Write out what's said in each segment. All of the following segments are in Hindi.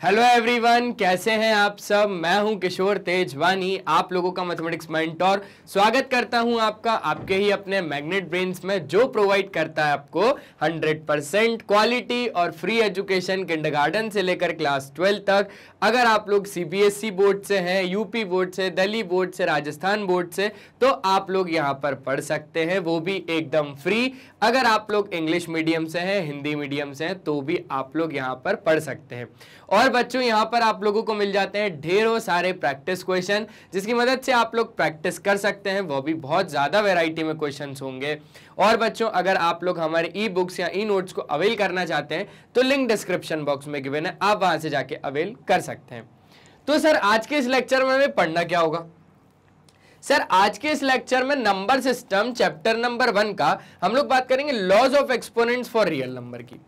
हेलो एवरीवन, कैसे हैं आप सब। मैं हूं किशोर तेजवानी, आप लोगों का मैथमेटिक्स मेंटोर। स्वागत करता हूं आपका आपके ही अपने मैग्नेट ब्रेन्स में, जो प्रोवाइड करता है आपको 100% क्वालिटी और फ्री एजुकेशन किंडरगार्टन से लेकर क्लास 12 तक। अगर आप लोग सीबीएसई बोर्ड से हैं, यूपी बोर्ड से, दिल्ली बोर्ड से, राजस्थान बोर्ड से, तो आप लोग यहां पर पढ़ सकते हैं, वो भी एकदम फ्री। अगर आप लोग इंग्लिश मीडियम से हैं, हिंदी मीडियम से हैं, तो भी आप लोग यहां पर पढ़ सकते हैं। और बच्चों, यहां पर आप लोगों को मिल जाते हैं ढेरों सारे प्रैक्टिस क्वेश्चन, जिसकी मदद से आप लोग प्रैक्टिस कर सकते हैं। वो भी बहुत ज्यादा वैरायटी में क्वेश्चंस होंगे। और बच्चों, अगर आप लोग हमारे ई बुक्स या ई नोट्स को अवेल करना चाहते हैं तो लिंक डिस्क्रिप्शन बॉक्स में गिवन है, आप वहां से जाके अवेल कर सकते हैं। तो सर, आज के इस लेक्चर में हमें पढ़ना क्या होगा? सर, आज के इस लेक्चर में नंबर सिस्टम चैप्टर नंबर 1 का हम लोग बात करेंगे, laws of exponents for real number की।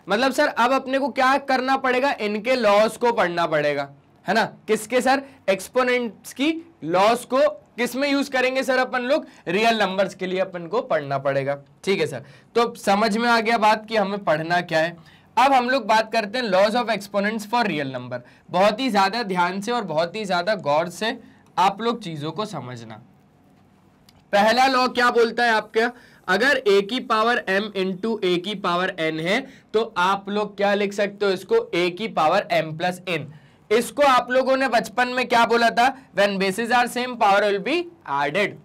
मतलब सर, अब अपने को क्या करना पड़ेगा, इनके लॉज को पढ़ना पड़ेगा, है ना। किसके सर? एक्सपोनेंट्स की लॉज को किस में यूज करेंगे सर? अपन लोग रियल नंबर्स के लिए अपन को पढ़ना पड़ेगा। ठीक है सर, तो समझ में आ गया बात कि हमें पढ़ना क्या है। अब हम लोग बात करते हैं laws of exponents for real number. बहुत ही ज्यादा ध्यान से और बहुत ही ज्यादा गौर से आप लोग चीजों को समझना। पहला लॉ क्या बोलता है आपका? अगर a की पावर m इंटू ए की पावर n है, तो आप लोग क्या लिख सकते हो इसको? a की पावर m प्लस n। इसको आप लोगों ने बचपन में क्या बोला था? When basis are same power will be added.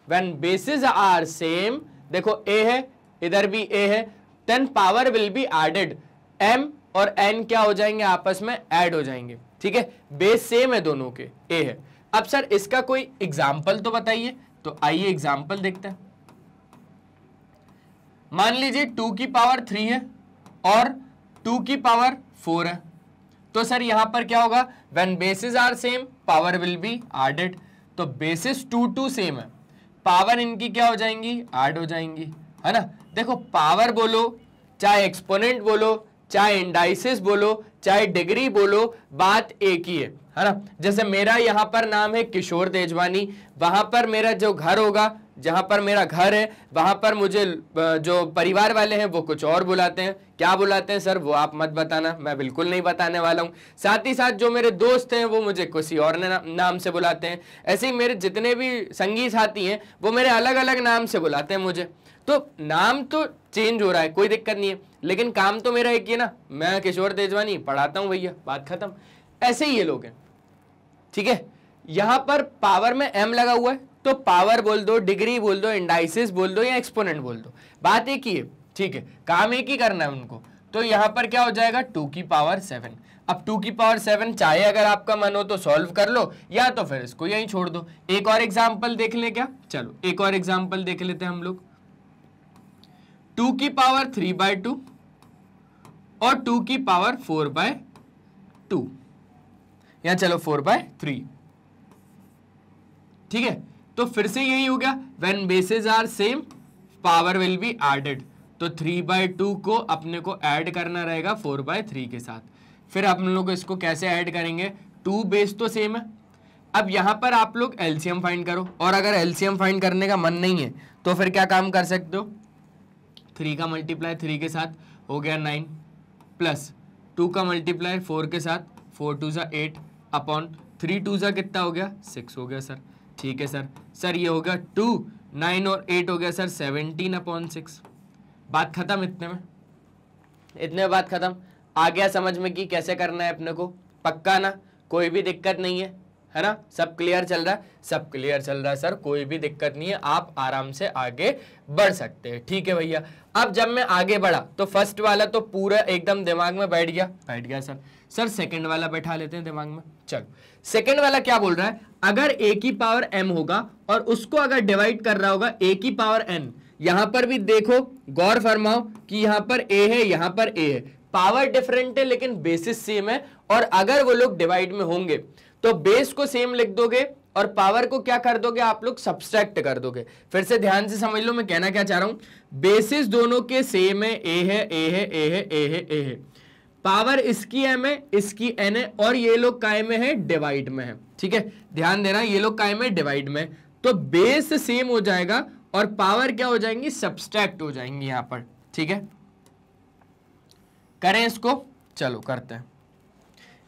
When basis are same, देखो a है, इधर भी a है, then power will be added. m और n क्या हो जाएंगे? आपस में ऐड हो जाएंगे। ठीक है, बेस सेम है दोनों के, a है। अब सर, इसका कोई एग्जाम्पल तो बताइए। तो आइए एग्जाम्पल देखते हैं। मान लीजिए 2 की पावर 3 है और 2 की पावर 4 है, तो सर यहां पर क्या होगा? When basis are same power will be added. तो बेसिस 2 सेम है, पावर इनकी क्या हो जाएंगी? ऐड हो जाएंगी, है ना। देखो, पावर बोलो चाहे एक्सपोनेंट बोलो, चाहे इंडाइसिस बोलो, चाहे डिग्री बोलो, बात एक ही है ना। जैसे मेरा यहाँ पर नाम है किशोर तेजवानी, वहां पर मेरा जो घर होगा, जहां पर मेरा घर है, वहां पर मुझे जो परिवार वाले हैं वो कुछ और बुलाते हैं। क्या बुलाते हैं सर? वो आप मत बताना, मैं बिल्कुल नहीं बताने वाला हूं। साथ ही साथ जो मेरे दोस्त हैं वो मुझे किसी और नाम से बुलाते हैं। ऐसे ही मेरे जितने भी संगी साथी हैं वो मेरे अलग अलग नाम से बुलाते हैं मुझे। तो नाम तो चेंज हो रहा है, कोई दिक्कत नहीं है, लेकिन काम तो मेरा एक ही है ना, मैं किशोर तेजवानी पढ़ाता हूं भैया, बात खत्म। ऐसे ही ये लोग हैं। ठीक है, यहां पर पावर में m लगा हुआ है, तो पावर बोल दो, डिग्री बोल दो, इंडाइसिस बोल दो या एक्सपोनेंट बोल दो, बात एक ही है। ठीक है, काम एक ही करना है उनको। तो यहां पर क्या हो जाएगा? 2 की पावर 7। अब 2 की पावर 7 चाहे अगर आपका मन हो तो सॉल्व कर लो, या तो फिर इसको यहीं छोड़ दो। एक और एग्जाम्पल देख ले क्या? चलो एक और एग्जाम्पल देख लेते हैं हम लोग। 2 की पावर 3/2 और 2 की पावर 4/2, या चलो 4/3। ठीक है, तो फिर से यही हो गया, when basis are same power will be added. तो 3/2 को अपने को ऐड करना रहेगा 4/3 के साथ। फिर हम लोग इसको कैसे ऐड करेंगे? 2 बेस तो सेम है। अब यहां पर आप लोग एलसीएम फाइंड करो, और अगर एलसीएम फाइंड करने का मन नहीं है तो फिर क्या काम कर सकते हो? 3 का मल्टीप्लाई 3 के साथ हो गया 9, प्लस 2 का मल्टीप्लाई 4 के साथ, 4 2 ज़ा 8 अपॉन 3 2 ज़ा कितना हो गया? 6 हो गया सर। ठीक है सर, सर ये हो गया 2, 9 और 8 हो गया सर 17/6। बात खत्म। इतने में बात खत्म। आ गया समझ में कि कैसे करना है अपने को? पक्का ना? कोई भी दिक्कत नहीं है ना? सब क्लियर चल रहा है? सब क्लियर चल रहा है सर, कोई भी दिक्कत नहीं है, आप आराम से आगे बढ़ सकते हैं। ठीक है भैया, अब जब मैं आगे बढ़ा तो फर्स्ट वाला तो पूरा एकदम दिमाग में बैठ गया सर सेकंड वाला बैठा लेते हैं दिमाग में। चलो, सेकंड वाला क्या बोल रहा है? अगर a की पावर m होगा और उसको अगर डिवाइड कर रहा होगा a की पावर n, यहां पर भी देखो, गौर फरमाओ कि यहां पर a है, यहां पर a है, पावर डिफरेंट है लेकिन बेसिस सेम है। और अगर वो लोग डिवाइड में होंगे तो बेस को सेम लिख दोगे और पावर को क्या कर दोगे आप लोग? सब्सट्रैक्ट कर दोगे। फिर से ध्यान से समझ लो मैं कहना क्या चाह रहा हूं। बेसिस दोनों के सेम है, a है, a है, a है, a है, a है, पावर इसकी m है, इसकी n है, और ये लोग काय में है? डिवाइड में है। ठीक है, ध्यान देना, ये लोग काय में? डिवाइड में। तो बेस सेम हो जाएगा और पावर क्या हो जाएंगी? सब्सट्रैक्ट हो जाएंगी यहां पर। ठीक है, करें इसको? चलो करते हैं।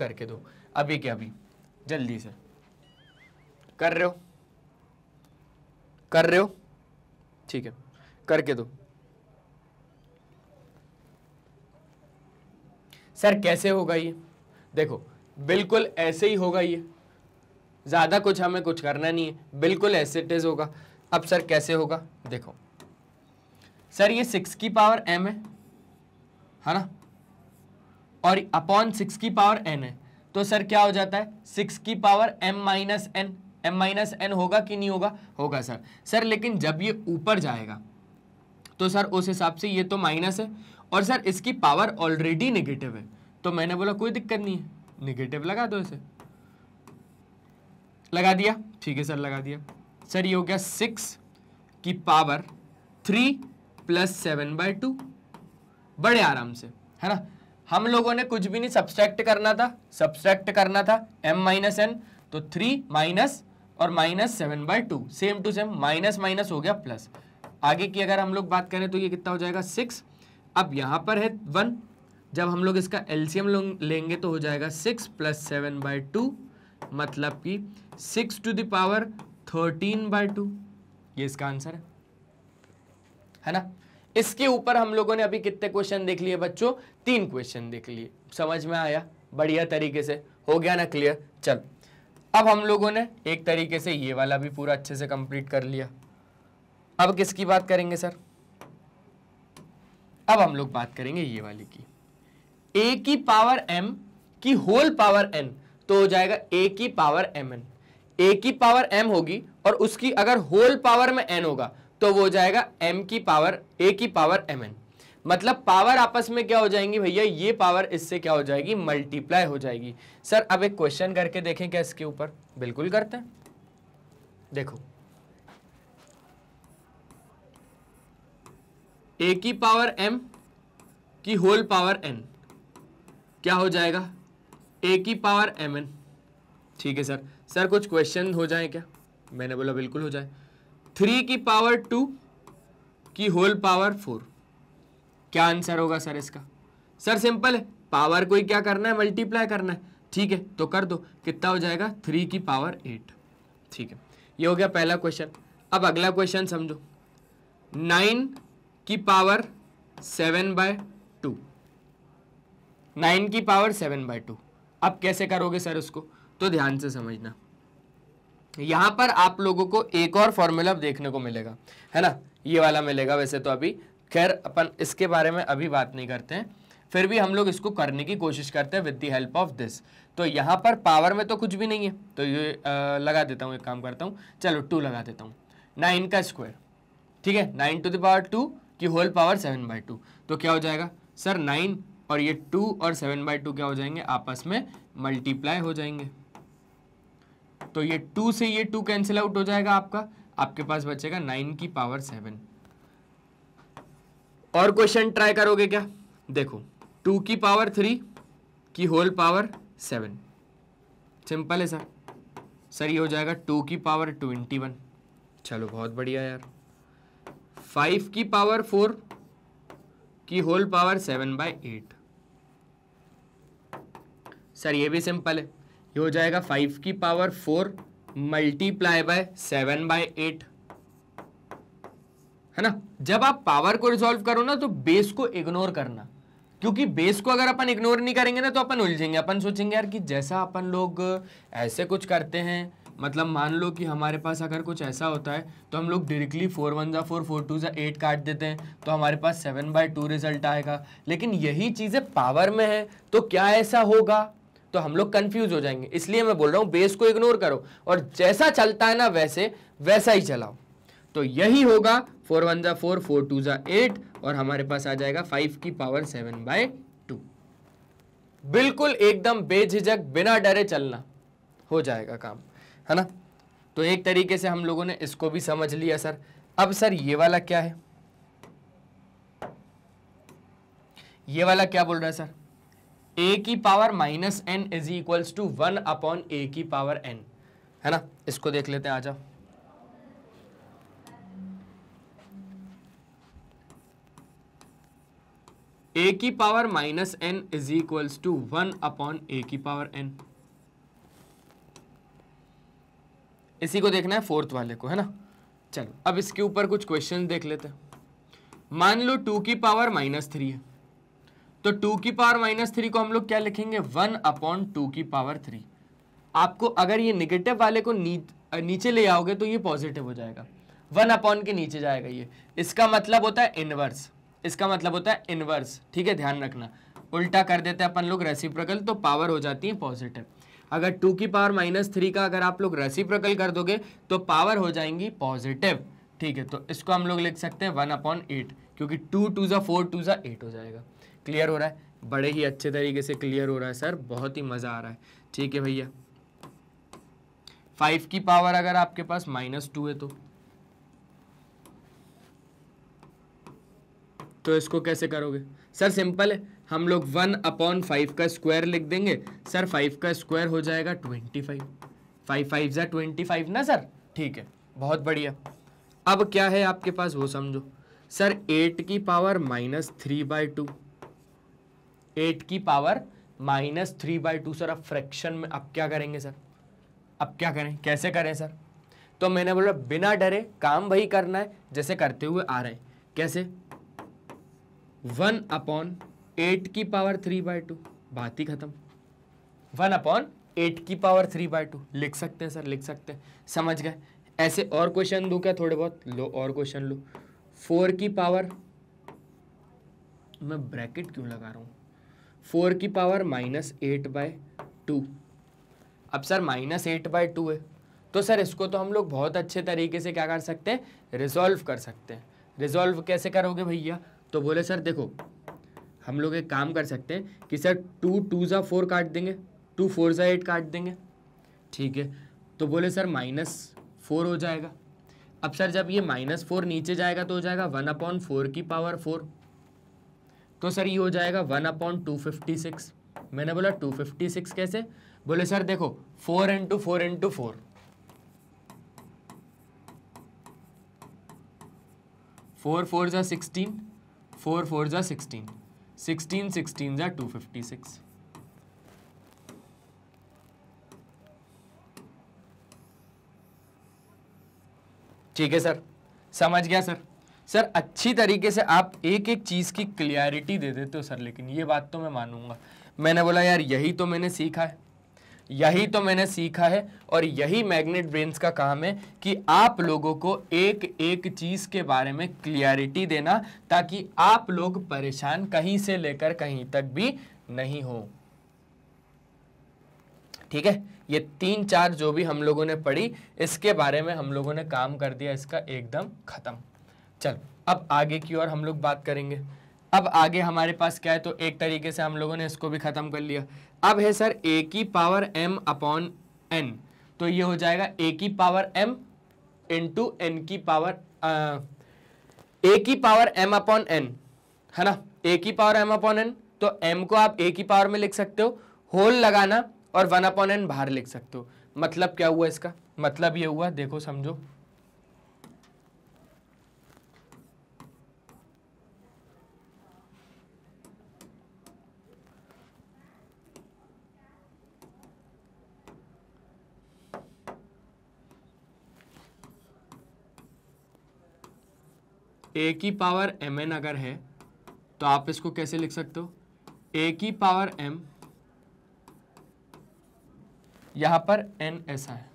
करके दो अभी के अभी, जल्दी से। कर रहे हो? ठीक है, करके दो। सर कैसे होगा ये? देखो बिल्कुल ऐसे ही होगा, ये ज्यादा कुछ हमें कुछ करना नहीं है, बिल्कुल ऐसे इट इज होगा। अब सर कैसे होगा? देखो सर ये 6 की पावर m है ना, और अपॉन 6 की पावर n है, तो सर क्या हो जाता है 6 की power m minus n। m minus n होगा कि नहीं होगा? होगा सर लेकिन जब ये ऊपर जाएगा तो सर उस हिसाब से ये तो माइनस है, और सर इसकी पावर ऑलरेडी नेगेटिव है, तो मैंने बोला कोई दिक्कत नहीं है, नेगेटिव लगा दो इसे। लगा दिया? ठीक है सर, लगा दिया। सर ये हो गया 6 की पावर 3 प्लस 7/2, बड़े आराम से, है ना। हम लोगों ने कुछ भी नहीं सब्सट्रैक्ट करना था m माइनस n, तो 3 माइनस और minus 7/2, same to same, minus minus हो गया प्लस। आगे की अगर हम लोग बात करें तो ये कितना हो जाएगा 6। अब यहां पर है 1, जब हम लोग इसका एलसीएम लेंगे तो हो जाएगा 6 प्लस 7/2, मतलब कि 6 टू द पावर 13/2, ये इसका आंसर है ना। इसके ऊपर हम लोगों ने अभी कितने क्वेश्चन देख लिए बच्चों? 3 क्वेश्चन देख लिए। समझ में आया? बढ़िया तरीके से हो गया ना क्लियर? चल अब हम लोगों ने एक तरीके से ये वाला भी पूरा अच्छे से कंप्लीट कर लिया। अब किसकी बात करेंगे सर? अब हम लोग बात करेंगे ये वाली की, a की पावर m की होल पावर n, तो हो जाएगा a की पावर mn। a की पावर m होगी और उसकी अगर होल पावर में n होगा तो वो हो जाएगा a की पावर mn। मतलब पावर आपस में क्या हो जाएंगी भैया, ये पावर इससे क्या हो जाएगी, मल्टीप्लाई हो जाएगी। सर अब एक क्वेश्चन करके देखें क्या इसके ऊपर, बिल्कुल करते हैं। देखो a की पावर m की होल पावर n क्या हो जाएगा, a की पावर mn। ठीक है सर, सर कुछ क्वेश्चन हो जाए क्या, मैंने बोला बिल्कुल हो जाए। 3 की पावर 2 की होल पावर 4 क्या आंसर होगा सर इसका। सर सिंपल है, पावर को ही क्या करना है, मल्टीप्लाई करना है। ठीक है तो कर दो, कितना हो जाएगा 3 की पावर 8। ठीक है, ये हो गया पहला क्वेश्चन। अब अगला क्वेश्चन समझो, 9 की पावर 7/2, 9 की पावर 7/2। अब कैसे करोगे सर उसको, तो ध्यान से समझना। यहां पर आप लोगों को एक और फॉर्मूला देखने को मिलेगा, है ना, ये वाला मिलेगा। वैसे तो अभी खैर अपन इसके बारे में अभी बात नहीं करते हैं, फिर भी हम लोग इसको करने की कोशिश करते हैं with the help of this. तो यहाँ पर पावर में तो कुछ भी नहीं है, तो ये लगा देता हूँ, एक काम करता हूँ, चलो 2 लगा देता हूँ। 9 का स्क्वायर, ठीक है, 9 टू द पावर 2 की होल पावर 7/2, तो क्या हो जाएगा सर 9 और ये 2 और 7/2 क्या हो जाएंगे, आपस में मल्टीप्लाई हो जाएंगे। तो ये 2 से ये 2 कैंसिल आउट हो जाएगा आपका, आपके पास बचेगा 9 की पावर 7। और क्वेश्चन ट्राई करोगे क्या, देखो 2 की पावर 3 की होल पावर 7, सिंपल है सर। सर ये हो जाएगा 2 की पावर 21, चलो बहुत बढ़िया यार। 5 की पावर 4 की होल पावर 7/8, सर ये भी सिंपल है, ये हो जाएगा 5 की पावर 4 मल्टीप्लाई बाय 7/8, है ना। जब आप पावर को रिजॉल्व करो ना तो बेस को इग्नोर करना, क्योंकि बेस को अगर अपन इग्नोर नहीं करेंगे ना तो अपन उलझेंगे। अपन सोचेंगे यार कि जैसा अपन लोग ऐसे कुछ करते हैं, मतलब मान लो कि हमारे पास अगर कुछ ऐसा होता है तो हम लोग डायरेक्टली 4 1 जा 4 4 2 जा 8 काट देते हैं तो हमारे पास 7/2 रिजल्ट आएगा। लेकिन यही चीजें पावर में है तो क्या ऐसा होगा, तो हम लोग कंफ्यूज हो जाएंगे। इसलिए मैं बोल रहा हूं बेस को इग्नोर करो और जैसा चलता है ना वैसा ही चलाओ। तो यही होगा 4 1 जा 4 4 2 जा 8 और हमारे पास आ जाएगा 5 की पावर 7/2। बिल्कुल एकदम बेझिझक बिना डरे चलना, हो जाएगा काम, है ना। तो एक तरीके से हम लोगों ने इसको भी समझ लिया सर। अब सर ये वाला क्या है, ये वाला क्या बोल रहा है सर, a की power -n is equals to 1/a की पावर n, है ना। इसको देख लेते हैं, आ जाओ। a की power -n is equals to 1/a की पावर n, इसी को देखना है फोर्थ वाले को, है ना। चलो अब इसके ऊपर कुछ क्वेश्चन देख लेते हैं। मान लो 2 की पावर -3 है, तो 2 की पावर -3 को हम लोग क्या लिखेंगे, 1/2 की पावर 3। आपको अगर ये निगेटिव वाले को नीचे ले आओगे तो ये पॉजिटिव हो जाएगा, 1 के नीचे जाएगा ये। इसका मतलब होता है इनवर्स, इसका मतलब होता है इनवर्स, ठीक है, ध्यान रखना। उल्टा कर देते हैं अपन लोग रेसिप्रोकल तो पावर हो जाती है पॉजिटिव। अगर 2 की पावर -3 का अगर आप लोग रेसिप्रोकल कर दोगे तो पावर हो जाएंगी पॉजिटिव, ठीक है। तो इसको हम लोग लिख सकते हैं 1/8, क्योंकि 2 2 जा 4 2 जा 8 हो जाएगा। क्लियर हो रहा है, बड़े ही अच्छे तरीके से क्लियर हो रहा है सर, बहुत ही मज़ा आ रहा है। ठीक है भैया, 5 की पावर अगर आपके पास -2 है तो इसको कैसे करोगे सर, सिंपल है, हम लोग 1/5 का स्क्वायर लिख देंगे। सर 5 का स्क्वायर हो जाएगा 25, 5 5 जा 25 ना सर, ठीक है, बहुत बढ़िया। अब क्या है आपके पास वो समझो सर, 8 की पावर -3/2, 8 की पावर -3/2 सर। अब फ्रैक्शन में अब क्या करेंगे सर, अब क्या करें, कैसे करें सर। तो मैंने बोला बिना डरे काम वही करना है जैसे करते हुए आ रहे हैं। कैसे, 1/8 की पावर 3/2, बात ही खत्म। 1/8 की पावर 3/2 लिख सकते हैं सर, लिख सकते हैं, समझ गए। ऐसे और क्वेश्चन दूं क्या, थोड़े बहुत लो और क्वेश्चन लो। 4 की पावर, मैं ब्रैकेट क्यों लगा रहा हूं, 4 की पावर -8/2। अब सर -8/2 है तो सर इसको तो हम लोग बहुत अच्छे तरीके से क्या कर सकते हैं, रिजॉल्व कर सकते हैं। रिजॉल्व कैसे करोगे भैया, तो बोले सर देखो हम लोग एक काम कर सकते हैं कि सर 2 2 4 काट देंगे, 2 4 8 काट देंगे, ठीक है। तो बोले सर -4 हो जाएगा। अब सर जब ये -4 नीचे जाएगा तो हो जाएगा 1/4 की पावर 4, तो सर ये हो जाएगा 1/256। मैंने बोला 256 कैसे? बोले सर देखो 4 × 4 × 4, 4 4 जा 16, 4 4 जा 16, 16 16 जा 256। ठीक है सर, समझ गया सर। सर अच्छी तरीके से आप एक एक चीज की क्लियरिटी दे देते हो सर, लेकिन ये बात तो मैं मानूंगा। मैंने बोला यार यही तो मैंने सीखा है, यही तो मैंने सीखा है, और यही मैग्नेट ब्रेन्स का काम है कि आप लोगों को एक एक चीज के बारे में क्लियरिटी देना, ताकि आप लोग परेशान कहीं से लेकर कहीं तक भी नहीं हो। ठीक है, ये 3 4 जो भी हम लोगों ने पढ़ी, इसके बारे में हम लोगों ने काम कर दिया, इसका एकदम खत्म। चल अब आगे की ओर हम लोग बात करेंगे। अब आगे हमारे पास क्या है, तो एक तरीके से हम लोगों ने इसको भी खत्म कर लिया। अब है सर a की पावर m/n, तो ये हो जाएगा a की पावर m इंटू n की पावर a की पावर m/n, है ना, a की पावर m/n। तो m को आप a की पावर में लिख सकते हो, होल लगाना और 1/n बाहर लिख सकते हो। मतलब क्या हुआ इसका? मतलब ये हुआ, देखो समझो, a की पावर mn अगर है तो आप इसको कैसे लिख सकते हो? a की पावर m, यहां पर n ऐसा है,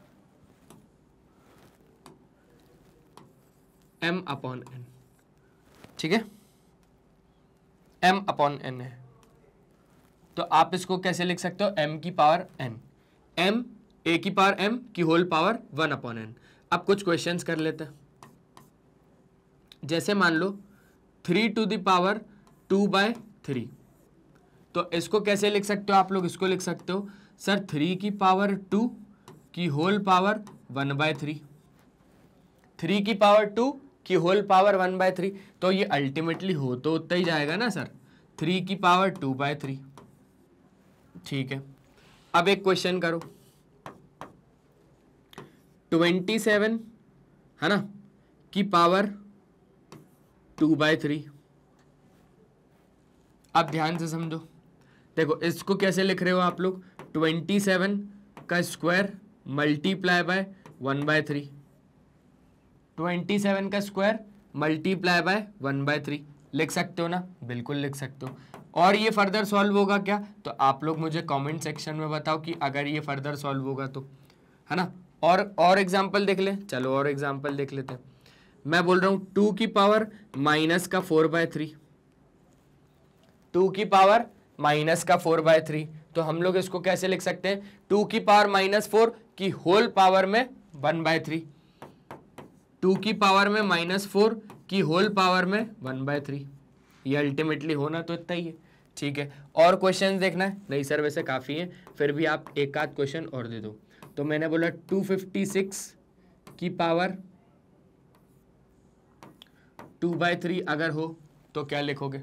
m/n, ठीक है, m/n है, तो आप इसको कैसे लिख सकते हो? m की पावर n, m a की पावर m की होल पावर 1/n। अब कुछ क्वेश्चंस कर लेते हैं। जैसे मान लो 3 टू द पावर 2/3, तो इसको कैसे लिख सकते हो आप लोग? इसको लिख सकते हो सर 3 की पावर 2 की होल पावर 1/3, 3 की पावर 2 की होल पावर 1/3, तो ये अल्टीमेटली हो तो उतना ही जाएगा ना सर, 3 की पावर 2/3। ठीक है, अब एक क्वेश्चन करो, 27 है ना की पावर 2/3। अब ध्यान से समझो, देखो इसको कैसे लिख रहे हो आप लोग? 27 का स्क्वायर मल्टीप्लाई बाय 1/3, 27 का स्क्वायर मल्टीप्लाई बाय 1/3 लिख सकते हो ना? बिल्कुल लिख सकते हो। और ये फर्दर सॉल्व होगा क्या? तो आप लोग मुझे कमेंट सेक्शन में बताओ कि अगर ये फर्दर सॉल्व होगा तो, है ना। और एग्जांपल देख ले, चलो और एग्जांपल देख लेते हैं। मैं बोल रहा हूं 2 की पावर माइनस का 4/3, 2 की पावर माइनस का 4/3, तो हम लोग इसको कैसे लिख सकते हैं? 2 की पावर -4 की होल पावर में 1/3, 2 की पावर में -4 की होल पावर में 1/3, ये अल्टीमेटली होना तो इतना ही है। ठीक है, और क्वेश्चन देखना है? नहीं सर वैसे काफ़ी है, फिर भी आप एक आध क्वेश्चन और दे दो। तो मैंने बोला 256 की पावर 2/3 अगर हो तो क्या लिखोगे?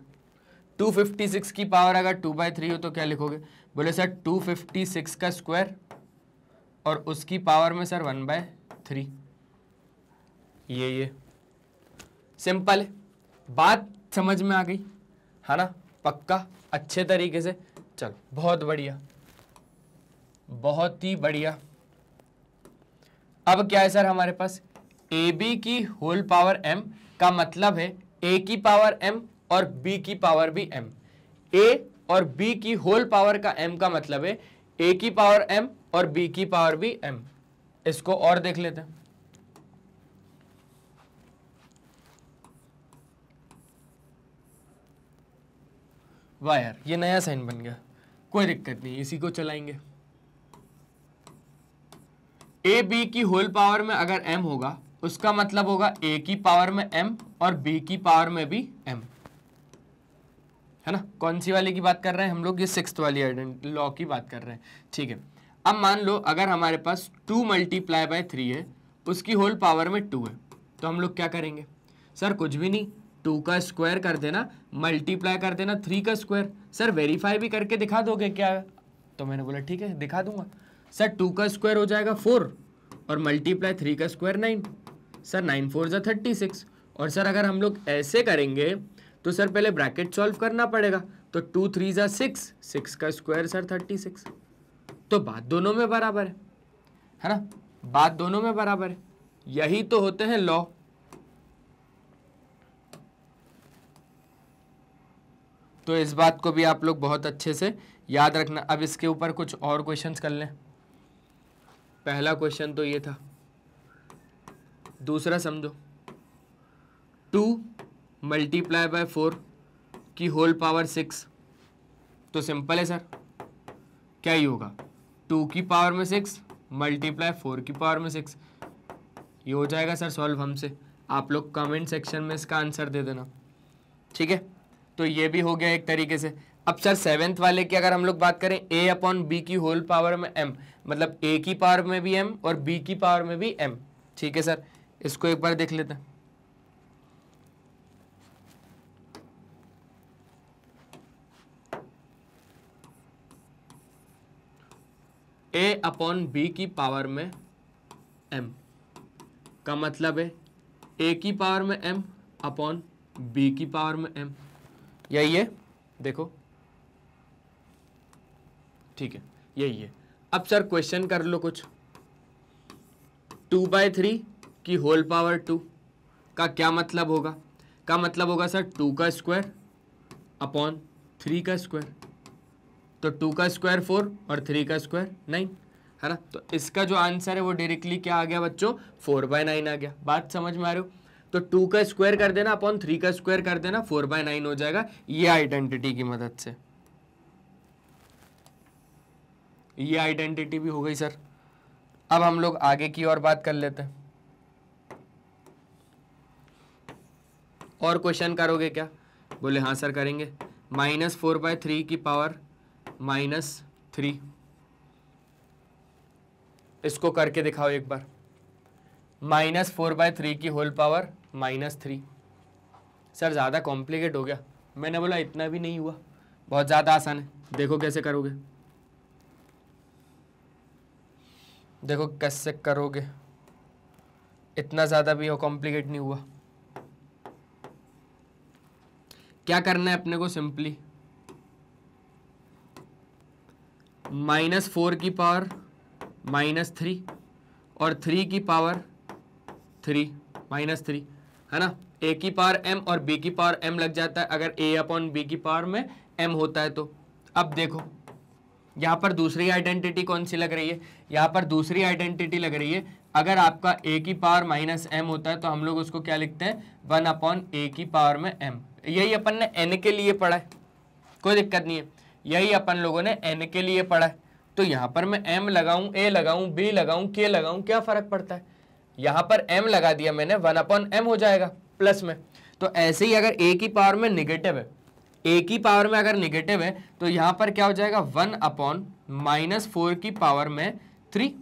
256 की पावर अगर 2/3 हो तो क्या लिखोगे? बोले सर 256 का स्क्वायर और उसकी पावर में सर 1/3। ये सिंपल है, बात समझ में आ गई है ना? पक्का, अच्छे तरीके से। चल बहुत बढ़िया, बहुत ही बढ़िया। अब क्या है सर हमारे पास? ए बी की होल पावर m का मतलब है a की पावर m और b की पावर भी m। a और b की होल पावर का m का मतलब है a की पावर m और b की पावर भी m। इसको और देख लेते हैं। वाह यार, ये नया साइन बन गया, कोई दिक्कत नहीं, इसी को चलाएंगे। ए बी की होल पावर में अगर m होगा, उसका मतलब होगा a की पावर में m और b की पावर में भी m। है ना। कौन सी वाली की बात कर रहे हैं हम लोग, ये 6th वाली लॉ की बात कर रहे हैं, ठीक है। अब मान लो अगर हमारे पास 2 मल्टीप्लाई बाय 3 है, उसकी होल पावर में 2 है, तो हम लोग क्या करेंगे सर, कुछ भी नहीं, 2 का स्क्वायर कर देना, मल्टीप्लाई कर देना 3 का स्क्वायर। सर वेरीफाई भी करके दिखा दोगे क्या? तो मैंने बोला ठीक है दिखा दूंगा। सर 2 का स्क्वायर हो जाएगा 4 और मल्टीप्लाई 3 का स्क्वायर 9। सर 9 4 जा 36। और सर अगर हम लोग ऐसे करेंगे तो सर पहले ब्रैकेट सॉल्व करना पड़ेगा, तो 2 3 जा 6, 6 का स्क्वायर सर 36। तो बात दोनों में बराबर है ना, बात दोनों में बराबर है। यही तो होते हैं लॉ। तो इस बात को भी आप लोग बहुत अच्छे से याद रखना। अब इसके ऊपर कुछ और क्वेश्चंस कर लें। पहला क्वेश्चन तो ये था, दूसरा समझो, 2 मल्टीप्लाई बाय 4 की होल पावर 6। तो सिंपल है सर, क्या ही होगा, 2 की पावर में 6 मल्टीप्लाई 4 की पावर में 6। ये हो जाएगा सर सॉल्व हमसे। आप लोग कमेंट सेक्शन में इसका आंसर दे देना, ठीक है। तो ये भी हो गया एक तरीके से। अब सर 7th वाले की अगर हम लोग बात करें, a अपॉन बी की होल पावर में m, मतलब a की पावर में भी m और b की पावर में भी m, ठीक है सर। इसको एक बार देख लेते हैं। a अपॉन बी की पावर में m का मतलब है a की पावर में m अपॉन b की पावर में m, यही है, देखो ठीक है, यही है। अब सर क्वेश्चन कर लो कुछ, 2/3 की होल पावर 2 का क्या मतलब होगा? का मतलब होगा सर 2 का स्क्वायर अपॉन 3 का स्क्वायर। तो 2 का स्क्वायर 4 और 3 का स्क्वायर 9, है ना। तो इसका जो आंसर है वो डायरेक्टली क्या आ गया बच्चों, 4/9 आ गया। बात समझ में आ रही हो? तो 2 का स्क्वायर कर देना अपॉन 3 का स्क्वायर कर देना, 4/9 हो जाएगा, ये आइडेंटिटी की मदद से। ये आइडेंटिटी भी हो गई सर। अब हम लोग आगे की और बात कर लेते हैं। और क्वेश्चन करोगे क्या? बोले हाँ सर करेंगे। -4/3 की पावर -3, इसको करके दिखाओ एक बार। -4/3 की होल पावर -3। सर ज़्यादा कॉम्प्लिकेट हो गया, मैंने बोला इतना भी नहीं हुआ, बहुत ज़्यादा आसान है। देखो कैसे करोगे, देखो कैसे करोगे, इतना ज़्यादा भी कॉम्प्लिकेट नहीं हुआ। क्या करना है अपने को, सिंपली -4 की पावर -3 और 3 की पावर 3 -3, है ना। a की पावर m और b की पावर m लग जाता है अगर a अपॉन b की पावर में m होता है तो। अब देखो यहाँ पर दूसरी आइडेंटिटी कौन सी लग रही है, यहाँ पर दूसरी आइडेंटिटी लग रही है, अगर आपका a की पावर -m होता है तो हम लोग उसको क्या लिखते हैं, 1 अपॉन a की पावर में m। यही अपन ने n के लिए पढ़ा है, कोई दिक्कत नहीं है, यही अपन लोगों ने n के लिए पढ़ा है। तो यहाँ पर मैं m लगाऊं, a लगाऊं, b लगाऊं, k लगाऊं, क्या फर्क पड़ता है, यहाँ पर m लगा दिया मैंने, 1 अपॉन m हो जाएगा प्लस में। तो ऐसे ही अगर a की पावर में निगेटिव है, a की पावर में अगर निगेटिव है तो यहाँ पर क्या हो जाएगा, 1 अपॉन -4 की पावर में 3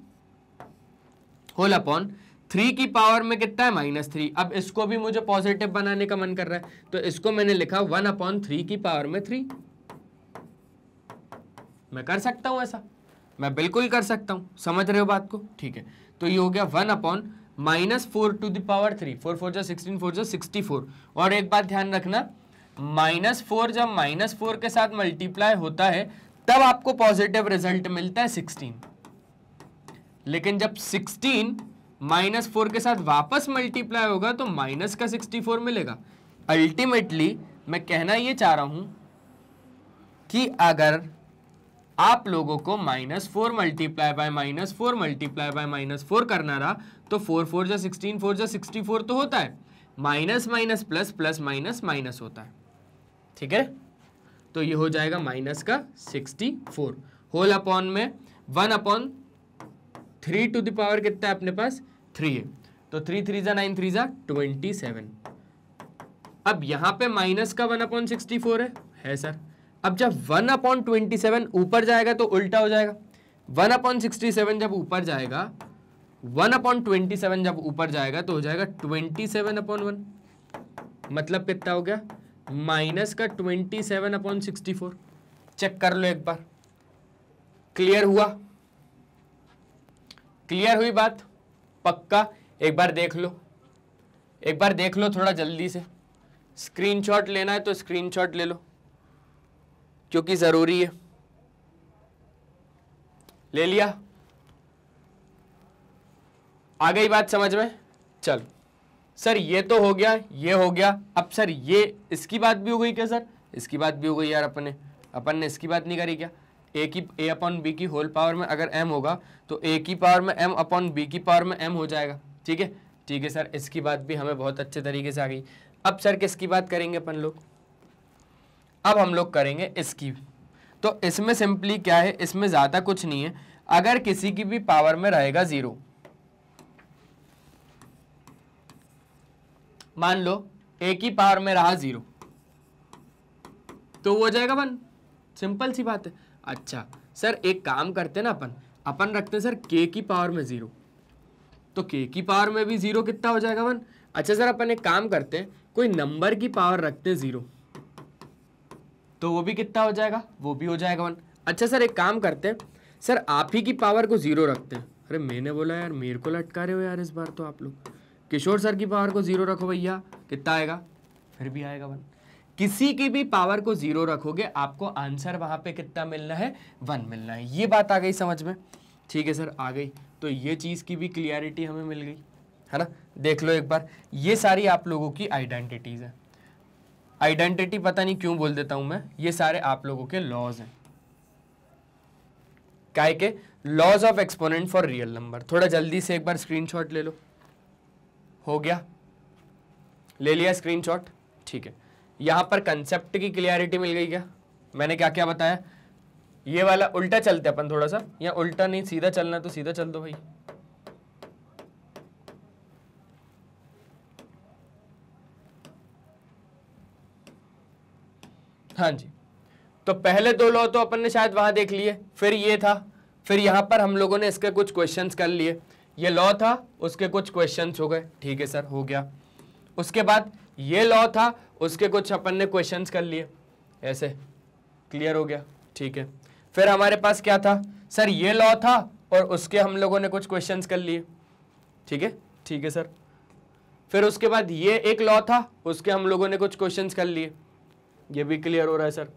होल अपॉन 3 की पावर में कितना है, -3। अब इसको भी मुझे पॉजिटिव बनाने का मन कर रहा है तो इसको मैंने लिखा 1 अपॉन 3 की पावर में 3। मैं कर सकता हूं ऐसा, मैं बिल्कुल कर सकता हूं, समझ रहे हो बात को, ठीक है। तो ये हो गया 1 अपॉन -4 टू द पावर 3, 4 4 जा 16, 4 जा 64। और एक बात ध्यान रखना, -4 जब -4 के साथ मल्टीप्लाई होता है तब आपको पॉजिटिव रिजल्ट मिलता है 16, लेकिन जब 16 -4 के साथ वापस मल्टीप्लाई होगा तो माइनस का 64 मिलेगा। अल्टीमेटली मैं कहना ये चाह रहा हूं कि अगर आप लोगों को -4 मल्टीप्लाई बाय -4 मल्टीप्लाई बाय -4 करना रहा तो 4 4 जा 16, 4 जा 64 तो होता है, minus minus plus, plus minus minus होता है, ठीक है। तो ये हो जाएगा माइनस का 64 होल अपॉन में 1 अपॉन 3 टू द पावर कितना है अपने पास, 3 है, तो 3 3 जा 9, 3 जा 27। अब यहां पे माइनस का 1 अपॉन 64 है सर। अब जब 1/27 ऊपर जाएगा तो उल्टा हो जाएगा। 1/67 जब ऊपर जाएगा, 1/27 जब ऊपर जाएगा तो हो जाएगा 27/1। मतलब कितना हो गया, माइनस का 27/64। चेक कर लो एक बार, क्लियर हुआ? क्लियर हुई बात? पक्का? एक बार देख लो, एक बार देख लो थोड़ा जल्दी से। स्क्रीनशॉट लेना है तो स्क्रीनशॉट ले लो, क्योंकि जरूरी है। ले लिया? आ गई बात समझ में? चलो सर ये तो हो गया, ये हो गया। अब सर ये इसकी बात भी हो गई क्या सर? इसकी बात भी हो गई यार। अपन ने इसकी बात नहीं करी क्या? ए अपॉन बी की होल पावर में अगर m होगा तो a की पावर में m अपॉन b की पावर में m हो जाएगा। ठीक है, ठीक है सर, इसकी बात भी हमें बहुत अच्छे तरीके से आ गई। अब सर किसकी बात करेंगे अपन लोग? अब हम लोग करेंगे इसकी। तो इसमें सिंपली क्या है, इसमें ज़्यादा कुछ नहीं है। अगर किसी की भी पावर में रहेगा 0, मान लो a की पावर में रहा 0, तो वो हो जाएगा 1। सिंपल सी बात है। अच्छा सर एक काम करते ना, अपन रखते हैं सर k की पावर में 0, तो k की पावर में भी 0 कितना हो जाएगा 1। अच्छा सर अपन एक काम करते हैं, कोई नंबर की पावर रखते हैं 0, तो वो भी कितना हो जाएगा, वो भी हो जाएगा 1। अच्छा सर एक काम करते हैं, सर आप ही की पावर को 0 रखते हैं। अरे मैंने बोला यार, मेरे को लटका रहे हो यार इस बार तो आप लोग। किशोर सर की पावर को 0 रखो भैया, कितना आएगा, फिर भी आएगा 1। किसी की भी पावर को 0 रखोगे आपको आंसर वहां पे कितना मिलना है, 1 मिलना है। ये बात आ गई समझ में? ठीक है सर आ गई। तो ये चीज़ की भी क्लियरिटी हमें मिल गई है ना। देख लो एक बार, ये सारी आप लोगों की आइडेंटिटीज है। आइडेंटिटी पता नहीं क्यों बोल देता हूं मैं, ये सारे आप लोगों के लॉज हैं। काय के? Laws of exponent for real number. थोड़ा जल्दी से एक बार स्क्रीनशॉट ले लो। हो गया? ले लिया स्क्रीनशॉट? ठीक है। यहां पर कंसेप्ट की क्लियरिटी मिल गई क्या? मैंने क्या क्या बताया? ये वाला उल्टा चलते अपन थोड़ा सा, या उल्टा नहीं सीधा चलना तो सीधा चल दो भाई। हाँ जी, तो पहले 2 लॉ तो अपन ने शायद वहां देख लिए, फिर ये था, फिर यहां पर हम लोगों ने इसके कुछ क्वेश्चंस कर लिए। ये लॉ था, उसके कुछ क्वेश्चंस हो गए। ठीक है सर हो गया। उसके बाद ये लॉ था, उसके कुछ अपन ने क्वेश्चंस कर लिए, ऐसे क्लियर हो गया। ठीक है, फिर हमारे पास क्या था सर, ये लॉ था और उसके हम लोगों ने कुछ क्वेश्चंस कर लिए। ठीक है, ठीक है सर। फिर उसके बाद ये एक लॉ था, उसके हम लोगों ने कुछ क्वेश्चंस कर लिए। ये भी क्लियर हो रहा है सर।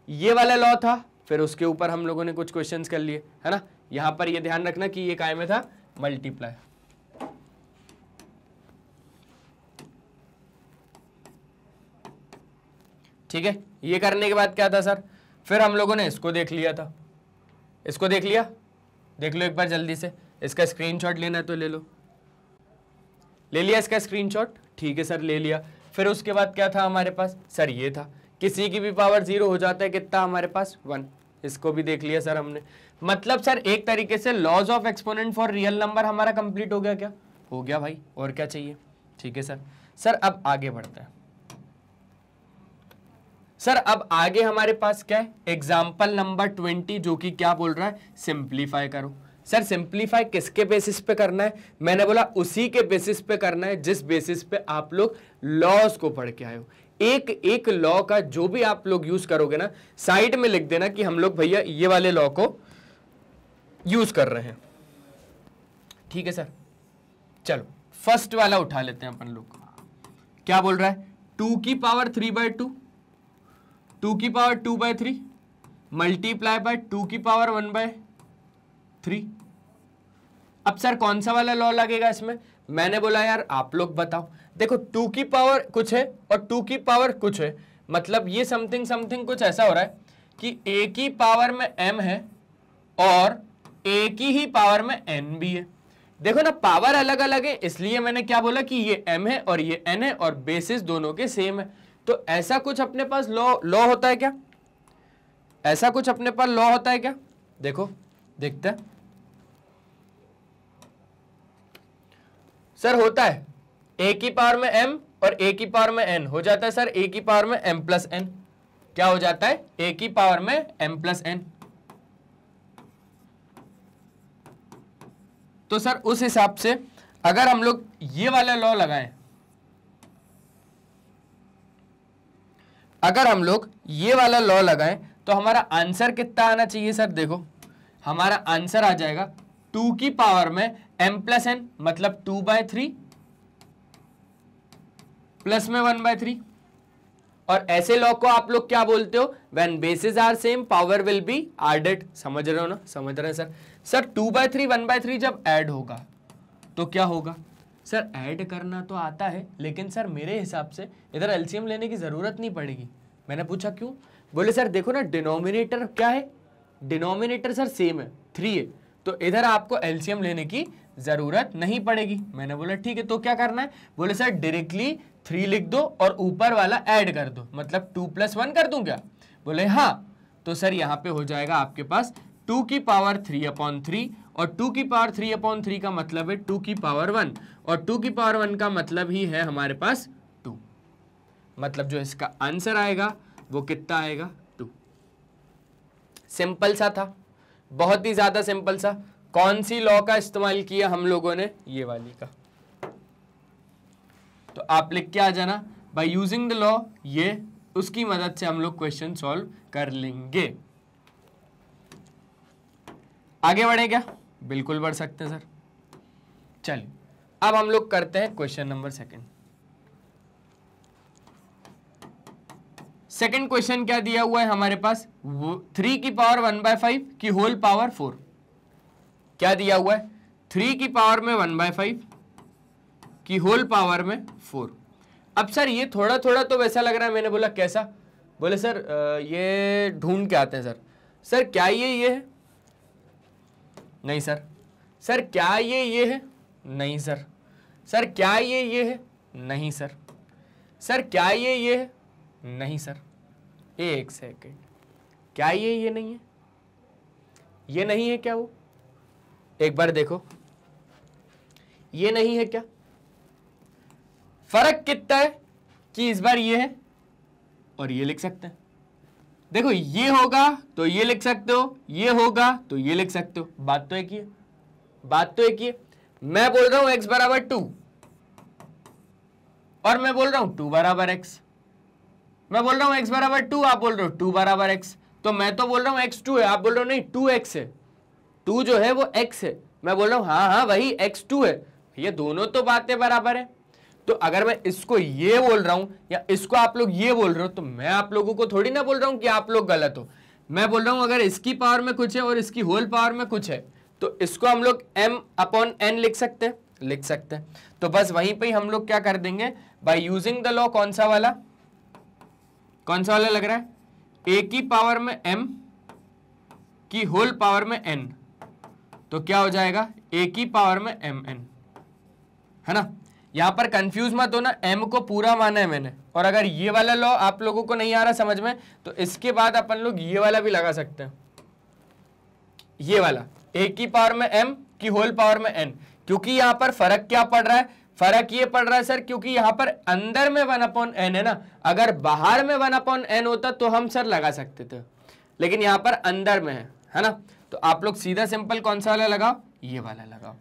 ये वाला लॉ था, फिर उसके ऊपर हम लोगों ने कुछ क्वेश्चंस कर लिए, है ना। यहां पर ये ध्यान रखना कि ये काय में था, मल्टीप्लाई। ठीक है, ये करने के बाद क्या था सर, फिर हम लोगों ने इसको देख लिया था। इसको देख लिया? देख लो एक बार जल्दी से। इसका स्क्रीनशॉट लेना है तो ले लो। ले लिया इसका स्क्रीनशॉट? ठीक है सर ले लिया। फिर उसके बाद क्या था हमारे पास सर, ये था किसी की भी पावर 0 हो जाता है कितना हमारे पास, 1। इसको भी देख लिया सर हमने। मतलब सर एक तरीके से laws of exponent for real number हमारा कंप्लीट हो गया क्या? हो गया भाई, और क्या चाहिए। ठीक है सर। सर अब आगे बढ़ते हैं। सर अब आगे हमारे पास क्या है, एग्जाम्पल नंबर 20, जो कि क्या बोल रहा है, सिंप्लीफाई करो। सर सिंप्लीफाई किसके बेसिस पे करना है? मैंने बोला उसी के बेसिस पे करना है जिस बेसिस पे आप लोग लॉज को पढ़ के आए हो। एक एक लॉ का जो भी आप लोग यूज करोगे ना, साइड में लिख देना कि हम लोग भैया ये वाले लॉ को यूज कर रहे हैं। ठीक है सर, चलो फर्स्ट वाला उठा लेते हैं अपन लोग। क्या बोल रहा है, 2 की पावर 3/2, 2 की पावर 2/3 मल्टीप्लाई बाय 2 की पावर 1/3। अब सर कौन सा वाला लॉ लगेगा इसमें? मैंने बोला यार आप लोग बताओ। देखो 2 की पावर कुछ है और 2 की पावर कुछ है, मतलब ये समथिंग समथिंग कुछ ऐसा हो रहा है कि a की पावर में m है और a की ही पावर में n भी है। देखो ना पावर अलग अलग है, इसलिए मैंने क्या बोला कि ये m है और ये n है और बेसिस दोनों के सेम है। तो ऐसा कुछ अपने पास लॉ होता है क्या? ऐसा कुछ अपने पास लॉ होता है क्या? देखो देखते हैं सर। होता है, a की पावर में m और a की पावर में n हो जाता है सर a की पावर में m प्लस n। क्या हो जाता है, a की पावर में m प्लस n। तो सर उस हिसाब से अगर हम लोग ये वाला लॉ लगाएं, अगर हम लोग ये वाला लॉ लगाएं तो हमारा आंसर कितना आना चाहिए सर, देखो हमारा आंसर आ जाएगा 2 की पावर में m प्लस n, मतलब 2/3 प्लस में 1/3। और ऐसे लॉ को आप लोग क्या बोलते हो, when basis are same power will be added. समझ रहे हो ना, समझ रहे हैं सर। सर 2/3 1/3 जब ऐड होगा तो क्या होगा सर, ऐड करना तो आता है लेकिन सर मेरे हिसाब से इधर एलसीएम लेने की जरूरत नहीं पड़ेगी। मैंने पूछा क्यों, बोले सर देखो ना डिनोमिनेटर क्या है, डिनोमिनेटर सर सेम है 3 है, तो इधर आपको एलसीएम लेने की जरूरत नहीं पड़ेगी। मैंने बोला ठीक है, तो क्या करना है, बोले सर डायरेक्टली 3 लिख दो और ऊपर वाला ऐड कर दो, मतलब 2 + 1 कर दूं क्या, बोले हाँ। तो सर यहाँ पे हो जाएगा आपके पास 2 की पावर 3/3 और 2 की पावर 3/3 का मतलब है 2 की पावर 1 और 2 की पावर 1 का मतलब ही है हमारे पास 2। मतलब जो इसका आंसर आएगा वो कितना आएगा, 2। सिंपल सा था, बहुत ही ज्यादा सिंपल सा। कौन सी लॉ का इस्तेमाल किया हम लोगों ने, ये वाली का। तो आप लिख के आ जाना, बाय यूजिंग द लॉ, ये उसकी मदद से हम लोग क्वेश्चन सॉल्व कर लेंगे। आगे बढ़े क्या, बिल्कुल बढ़ सकते हैं सर। चलिए अब हम लोग करते हैं क्वेश्चन नंबर सेकंड क्वेश्चन क्या दिया हुआ है हमारे पास, 3 की पावर 1/5 की होल पावर 4। क्या दिया हुआ है, 3 की पावर में 1/5 की होल पावर में 4। अब सर ये थोड़ा थोड़ा तो वैसा लग रहा है, मैंने बोला कैसा, बोले सर ये ढूंढ के आते हैं सर। सर क्या ये है, नहीं सर। सर क्या ये है, नहीं सर। सर क्या ये है, नहीं सर। सर क्या ये है, नहीं सर। एक सेकेंड, क्या ये नहीं है, ये नहीं है क्या, वो एक बार देखो, ये नहीं है क्या। फर्क कितना है कि इस बार ये है और ये लिख सकते हैं। देखो ये होगा तो ये लिख सकते हो, ये होगा तो ये लिख सकते हो, बात तो एक ही है, बात तो एक ही है। मैं बोल रहा हूं x = 2 और मैं बोल रहा हूं 2 = x। मैं बोल रहा हूं x = 2, आप बोल रहे हो 2 = x। तो मैं तो बोल रहा हूं x 2 है, आप बोल रहे हो नहीं 2x है। 2 जो है वो x है, मैं बोल रहा हूं हाँ वही x 2 है। ये दोनों तो बातें बराबर है। तो अगर मैं इसको ये बोल रहा हूं या इसको आप लोग ये बोल रहे हो, तो मैं आप लोगों को थोड़ी ना बोल रहा हूं कि आप लोग गलत हो। मैं बोल रहा हूं अगर इसकी पावर में कुछ है और इसकी होल पावर में कुछ है तो इसको हम लोग m/n लिख सकते हैं, लिख सकते हैं। तो बस वहीं पे ही हम लोग क्या कर देंगे, बाय यूजिंग द लॉ, कौन सा वाला लग रहा है, a की पावर में m की होल पावर में n, तो क्या हो जाएगा a की पावर में mn, है ना। यहां पर कंफ्यूज मत हो ना, m को पूरा माना है मैंने। और अगर ये वाला लॉ आप लोगों को नहीं आ रहा समझ में, तो इसके बाद अपन लोग ये वाला भी लगा सकते हैं, ये वाला a की पावर में m की होल पावर में n। क्योंकि यहां पर फर्क क्या पड़ रहा है, फर्क ये पड़ रहा है सर क्योंकि यहां पर अंदर में 1/n है ना, अगर बाहर में 1/n होता तो हम सर लगा सकते थे, लेकिन यहां पर अंदर में है ना। तो आप लोग सीधा सिंपल कौन सा वाला लगाओ, ये वाला लगाओ।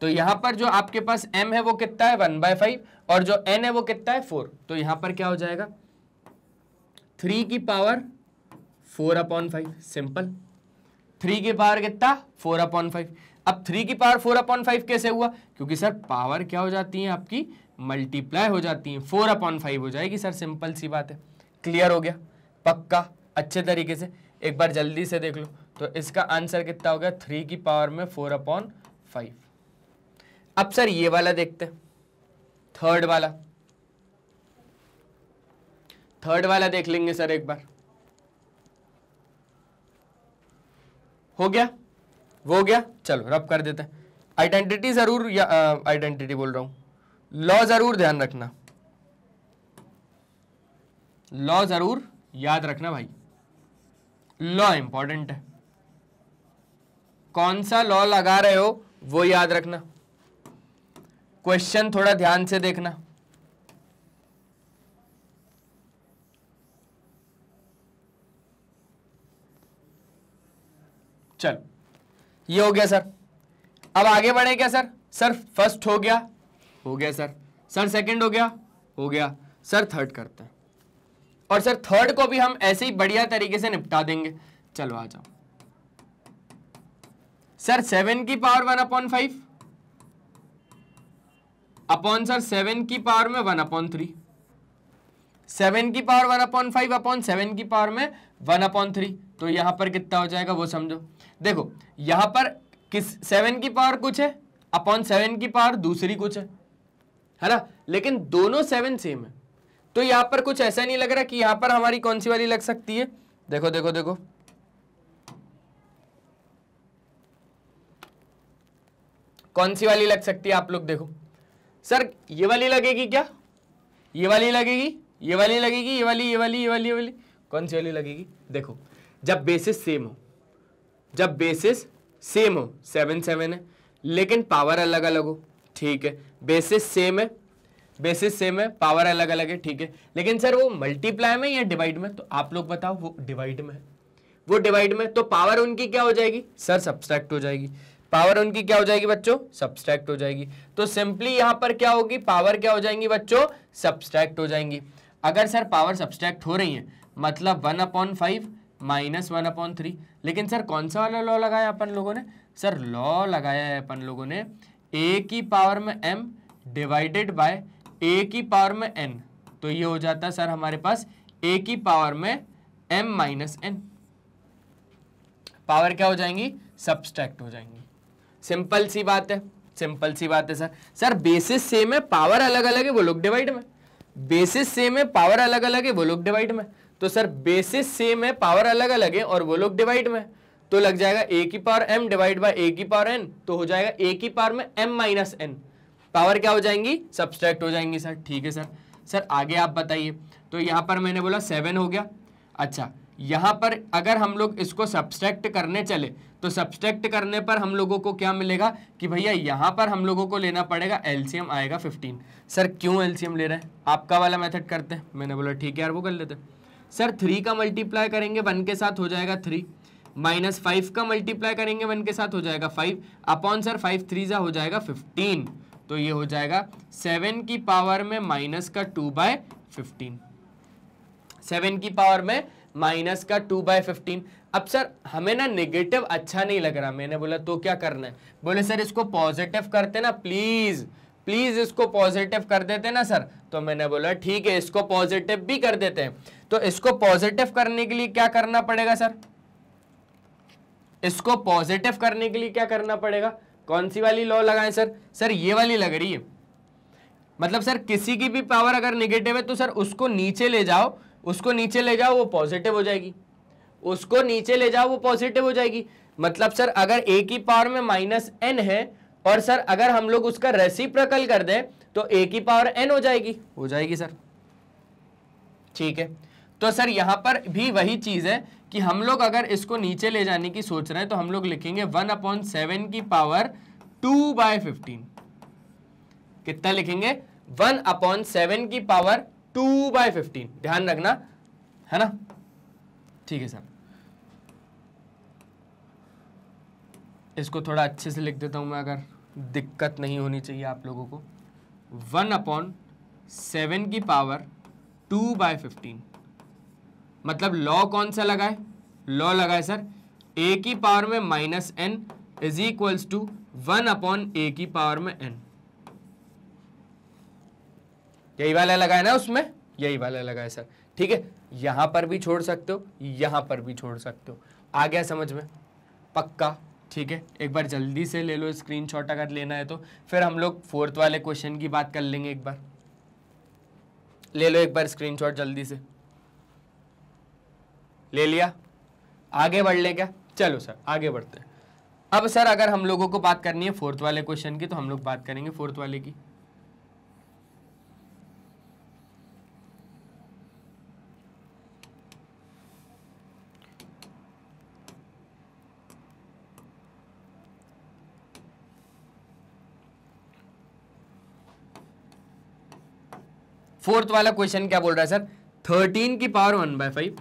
तो यहां पर जो आपके पास m है वो कितना है 1/5 और जो n है वो कितना है 4। तो यहां पर क्या हो जाएगा 3 की पावर 4/5, सिंपल। 3 की पावर कितना 4/5। अब 3 की पावर 4/5 कैसे हुआ, क्योंकि सर पावर क्या हो जाती है आपकी, मल्टीप्लाई हो जाती है, 4/5 हो जाएगी सर, सिंपल सी बात है। क्लियर हो गया, पक्का, अच्छे तरीके से एक बार जल्दी से देख लो। तो इसका आंसर कितना हो गया 3 की पावर में 4/5। अब सर ये वाला देखते हैं, थर्ड वाला देख लेंगे सर एक बार। हो गया, वो हो गया, चलो रब कर देते हैं। आइडेंटिटी जरूर, या आइडेंटिटी बोल रहा हूं, लॉ जरूर ध्यान रखना, लॉ जरूर याद रखना भाई, लॉ इंपॉर्टेंट है। कौन सा लॉ लगा रहे हो वो याद रखना, क्वेश्चन थोड़ा ध्यान से देखना। चलो ये हो गया सर। अब आगे बढ़े क्या सर? सर फर्स्ट हो गया सर। सर सेकंड हो गया सर। थर्ड करते हैं, और सर थर्ड को भी हम ऐसे ही बढ़िया तरीके से निपटा देंगे। चलो आ जाओ सर। 7 की पावर 1/5 अपॉन सर 7 की पावर में 1/3। 7 की पावर 1/5 अपॉन 7 की पावर में 1/3। तो यहां पर कितना हो जाएगा वो समझो। देखो यहां पर किस 7 की पावर कुछ है अपॉन 7 की पावर दूसरी कुछ है ना, लेकिन दोनों 7 सेम है। तो यहां पर कुछ ऐसा नहीं लग रहा कि यहां पर हमारी कौन सी वाली लग सकती है। देखो देखो देखो, कौन सी वाली लग सकती है आप लोग देखो। सर ये वाली लगेगी क्या? ये वाली लगेगी, ये वाली लगेगी, ये वाली, ये वाली, ये वाली, ये वाली, कौन सी वाली लगेगी? देखो जब बेसिस सेम हो, जब बेसिस सेम हो, 7 7 है लेकिन पावर अलग अलग हो, ठीक है। बेसिस सेम है, बेसिस सेम है, पावर अलग अलग है, ठीक है। लेकिन सर वो मल्टीप्लाई में या डिवाइड में? तो आप लोग बताओ। वो डिवाइड में है, वो डिवाइड में, तो पावर उनकी क्या हो जाएगी सर? सब्सट्रैक्ट हो जाएगी। पावर उनकी क्या हो जाएगी बच्चों? सब्सट्रैक्ट हो जाएगी। तो सिंपली यहां पर क्या होगी? पावर क्या हो जाएंगी बच्चों? सब्सट्रैक्ट हो जाएंगी। अगर सर पावर सब्सट्रैक्ट हो रही है मतलब 1/5 माइनस 1/3। लेकिन सर कौन सा वाला लॉ लगाया अपन लोगों ने? सर लॉ लगाया है अपन लोगों ने a की पावर में m डिवाइडेड बाय a की पावर में n। तो ये हो जाता है सर हमारे पास a की पावर में m माइनस n। पावर क्या हो जाएंगी? सब्सट्रैक्ट हो जाएंगी। सिंपल सी बात है, सिंपल सी बात है सर। सर बेसिस सेम है, पावर अलग अलग है, वो लोग डिवाइड में। बेसिस सेम है, पावर अलग अलग है, वो लोग डिवाइड में। तो सर बेसिस सेम है, पावर अलग अलग है और वो लोग डिवाइड में, तो लग जाएगा a की power m divide by a की पावर n। तो हो जाएगा a की पावर में m माइनस n। पावर क्या हो जाएंगी? सब्सट्रैक्ट हो जाएंगी सर, ठीक है सर। सर आगे आप बताइए। तो यहां पर मैंने बोला 7 हो गया। अच्छा यहां पर अगर हम लोग इसको सब्सट्रैक्ट करने चले तो सब्सट्रैक्ट करने पर हम लोगों को क्या मिलेगा कि भैया यहां पर हम लोगों को लेना पड़ेगा एलसीएम, आएगा 15। सर क्यों एलसीएम ले रहे हैं? आपका वाला मेथड करते हैं। मैंने बोला ठीक है यार वो कर लेते हैं। सर 3 का मल्टीप्लाई करेंगे 1 के साथ हो जाएगा 3, माइनस 5 का मल्टीप्लाई करेंगे 1 के साथ हो जाएगा 5, अपॉन सर 5 3 जा हो जाएगा 15। तो ये हो जाएगा 7 की पावर में माइनस का 2/15। 7 की पावर में माइनस का 2/15। अब सर हमें ना नेगेटिव अच्छा नहीं लग रहा। मैंने बोला तो क्या करना है? बोले सर इसको पॉजिटिव करते ना प्लीज, प्लीज इसको पॉजिटिव कर देते ना सर। तो मैंने बोला ठीक है इसको पॉजिटिव भी कर देते हैं। तो इसको पॉजिटिव करने के लिए क्या करना पड़ेगा सर? इसको पॉजिटिव करने के लिए क्या करना पड़ेगा? कौन सी वाली लॉ लगाएं सर? सर ये वाली लग रही है। मतलब सर किसी की भी पावर अगर नेगेटिव है तो सर उसको नीचे ले जाओ, उसको नीचे ले जाओ वो पॉजिटिव हो जाएगी, उसको नीचे ले जाओ वो पॉजिटिव हो जाएगी। मतलब सर अगर a की पावर में माइनस n है और सर अगर हम लोग उसका रेसिप्रोकल कर दें तो a की पावर n हो जाएगी सर, ठीक है। तो सर यहां पर भी वही चीज है कि हम लोग अगर इसको नीचे ले जाने की सोच रहे हैं तो हम लोग लिखेंगे 1/7 की पावर 2/15। कितना लिखेंगे? 1/7 की पावर 2/15। ध्यान रखना है ना, ठीक है सर। इसको थोड़ा अच्छे से लिख देता हूं मैं, अगर दिक्कत नहीं होनी चाहिए आप लोगों को। 1/7 की पावर 2/15 मतलब लॉ कौन सा लगाए? लॉ लगाए सर a की पावर में minus n is equals to 1/a की पावर में n। यही वाला लगाए ना उसमें, यही वाला लगाए सर, ठीक है। यहां पर भी छोड़ सकते हो, यहां पर भी छोड़ सकते हो। आ गया समझ में? पक्का, ठीक है। एक बार जल्दी से ले लो स्क्रीनशॉट अगर लेना है तो, फिर हम लोग 4th वाले क्वेश्चन की बात कर लेंगे। एक बार ले लो, एक बार स्क्रीनशॉट जल्दी से ले लिया। आगे बढ़ ले क्या? चलो सर आगे बढ़ते हैं। अब सर अगर हम लोगों को बात करनी है 4th वाले क्वेश्चन की तो हम लोग बात करेंगे 4th वाले की। फोर्थ वाला क्वेश्चन क्या बोल रहा है सर? 13 की पावर 1/5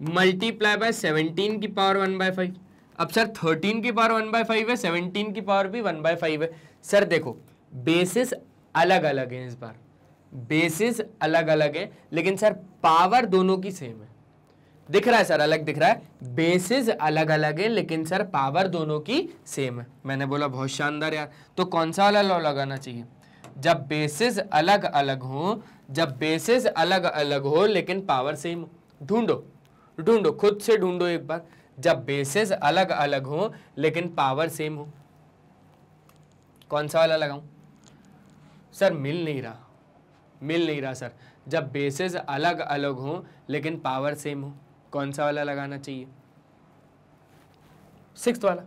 मल्टीप्लाई बाय 17 की पावर 1/5। अब सर 13 की पावर 1/5 है, 17 की पावर भी 1/5 है। सर देखो बेसिस अलग अलग है, इस बार बेसिस अलग अलग है, लेकिन सर पावर दोनों की सेम है। दिख रहा है सर, अलग दिख रहा है, बेसिस अलग अलग है लेकिन सर पावर दोनों की सेम है। मैंने बोला बहुत शानदार यार। तो कौन सा वाला लॉ लगाना चाहिए? जब बेसिस अलग अलग हो, जब बेसिस अलग अलग हो लेकिन पावर सेम हो। ढूंढो ढूंढो, खुद से ढूंढो एक बार, जब बेसिस अलग अलग हो लेकिन पावर सेम हो, कौन सा वाला लगाऊं? सर मिल नहीं रहा, मिल नहीं रहा सर। जब बेसिस अलग अलग हो लेकिन पावर सेम हो, कौन सा वाला लगाना चाहिए? 6th वाला।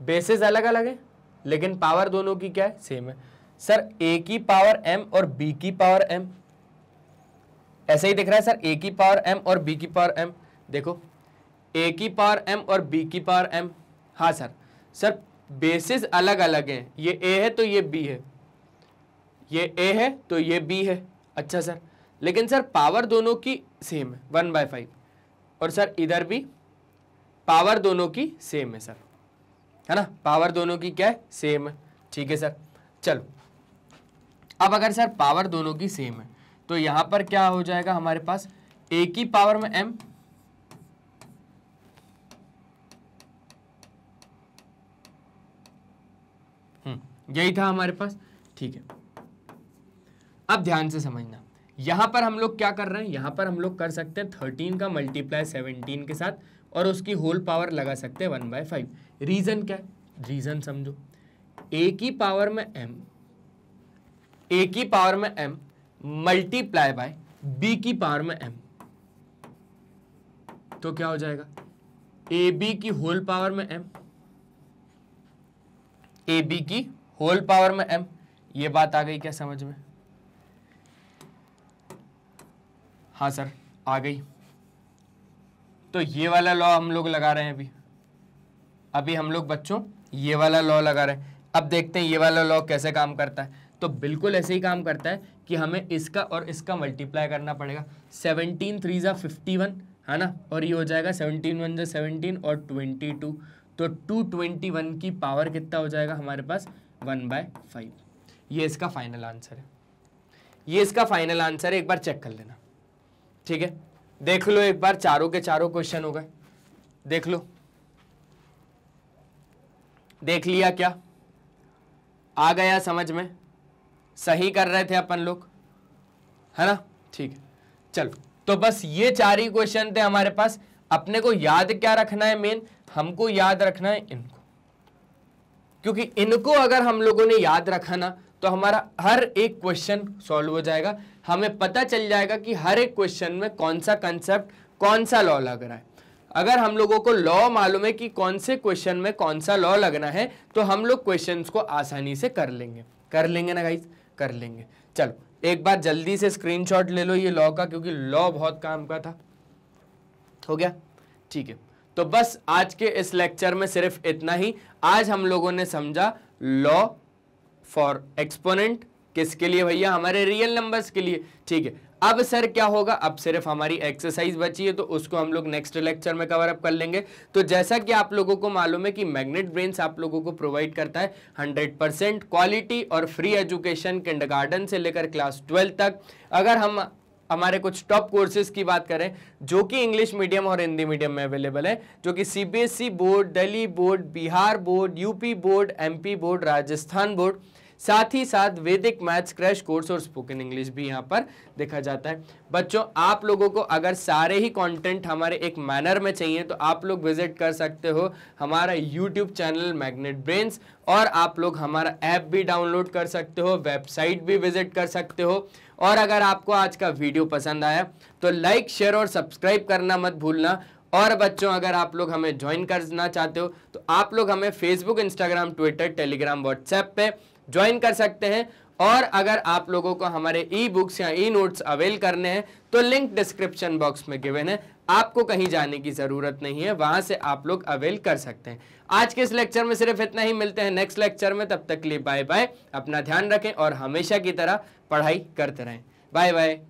बेसिस अलग अलग है लेकिन पावर दोनों की क्या है? सेम है। सर a की पावर m और b की पावर m, ऐसे ही दिख रहा है सर, a की पावर m और b की पावर m। देखो a की पावर m और b की पावर m। हाँ सर, सर बेसिस अलग अलग है, ये a है तो ये b है, ये a है तो ये b है। अच्छा सर, लेकिन सर पावर दोनों की सेम है 1/5, और सर इधर भी पावर दोनों की सेम है सर, है ना, पावर दोनों की क्या है? सेम है। ठीक है सर, चलो अब अगर सर पावर दोनों की सेम है तो यहां पर क्या हो जाएगा हमारे पास? a की पावर में m, यही था हमारे पास। ठीक है, अब ध्यान से समझना, यहां पर हम लोग क्या कर रहे हैं? यहां पर हम लोग कर सकते हैं 13 का मल्टीप्लाई 17 के साथ और उसकी होल पावर लगा सकते हैं 1/5। रीजन क्या है? रीजन समझो, a की पावर में m, a की पावर में m मल्टीप्लाई बाय b की पावर में m, तो क्या हो जाएगा? ab की होल पावर में m, ab की होल पावर में m। ये बात आ गई क्या समझ में? हाँ सर आ गई। तो ये वाला लॉ हम लोग लगा रहे हैं अभी हम लोग बच्चों ये वाला लॉ लगा रहे हैं। अब देखते हैं ये वाला लॉ कैसे काम करता है। तो बिल्कुल ऐसे ही काम करता है कि हमें इसका और इसका मल्टीप्लाई करना पड़ेगा। 17 3 जा 51 है ना, और ये हो जाएगा 17 1 जा 17 और 22, तो 221 की पावर कितना हो जाएगा हमारे पास? 1/5। ये इसका फाइनल आंसर है, ये इसका फाइनल आंसर है। एक बार चेक कर लेना, ठीक है? देख लो एक बार, चारों के चारों क्वेश्चन हो गए, देख लो, देख लिया क्या? आ गया समझ में? सही कर रहे थे अपन लोग, है ना? ठीक है, चलो तो बस ये 4 ही क्वेश्चन थे हमारे पास। अपने को याद क्या रखना है? मेन हमको याद रखना है इनको, क्योंकि इनको अगर हम लोगों ने याद रखा ना तो हमारा हर एक क्वेश्चन सॉल्व हो जाएगा। हमें पता चल जाएगा कि हर एक क्वेश्चन में कौन सा कंसेप्ट, कौन सा लॉ लग रहा है। अगर हम लोगों को लॉ मालूम है कि कौन से क्वेश्चन में कौन सा लॉ लगना है, तो हम लोग क्वेश्चंस को आसानी से कर लेंगे ना गाइस, कर लेंगे। चलो एक बार जल्दी से स्क्रीनशॉट ले लो ये लॉ का, क्योंकि लॉ बहुत काम का था। हो गया? ठीक है, तो बस आज के इस लेक्चर में सिर्फ इतना ही। आज हम लोगों ने समझा लॉ फॉर एक्सपोनेंट, किसके लिए भैया? हमारे रियल नंबर्स के लिए। ठीक है, अब सर क्या होगा? अब सिर्फ हमारी एक्सरसाइज बची है, तो उसको हम लोग नेक्स्ट लेक्चर में कवर अप कर लेंगे। तो जैसा कि आप लोगों को मालूम है कि मैग्नेट ब्रेन्स आप लोगों को प्रोवाइड करता है 100% क्वालिटी और फ्री एजुकेशन, किंडरगार्टन से लेकर क्लास 12 तक। अगर हम हमारे कुछ टॉप कोर्सेज की बात करें जो कि इंग्लिश मीडियम और हिंदी मीडियम में अवेलेबल है, जो कि CBSE board, Delhi board, Bihar board, UP board, MP board, Rajasthan board, साथ ही साथ वैदिक मैथ्स क्रैश कोर्स और स्पोकन इंग्लिश भी यहाँ पर देखा जाता है। बच्चों आप लोगों को अगर सारे ही कंटेंट हमारे एक मैनर में चाहिए तो आप लोग विजिट कर सकते हो हमारा यूट्यूब चैनल मैग्नेट ब्रेन्स, और आप लोग हमारा ऐप भी डाउनलोड कर सकते हो, वेबसाइट भी विजिट कर सकते हो। और अगर आपको आज का वीडियो पसंद आया तो लाइक, शेयर और सब्सक्राइब करना मत भूलना। और बच्चों अगर आप लोग हमें ज्वाइन करना चाहते हो तो आप लोग हमें Facebook, Instagram, Twitter, Telegram, WhatsApp पे ज्वाइन कर सकते हैं। और अगर आप लोगों को हमारे ई बुक्स या ई नोट्स अवेल करने हैं तो लिंक डिस्क्रिप्शन बॉक्स में गिवन है, आपको कहीं जाने की जरूरत नहीं है, वहां से आप लोग अवेल कर सकते हैं। आज के इस लेक्चर में सिर्फ इतना ही, मिलते हैं नेक्स्ट लेक्चर में, तब तक के लिए बाय बाय। अपना ध्यान रखें और हमेशा की तरह पढ़ाई करते रहें। Bye bye.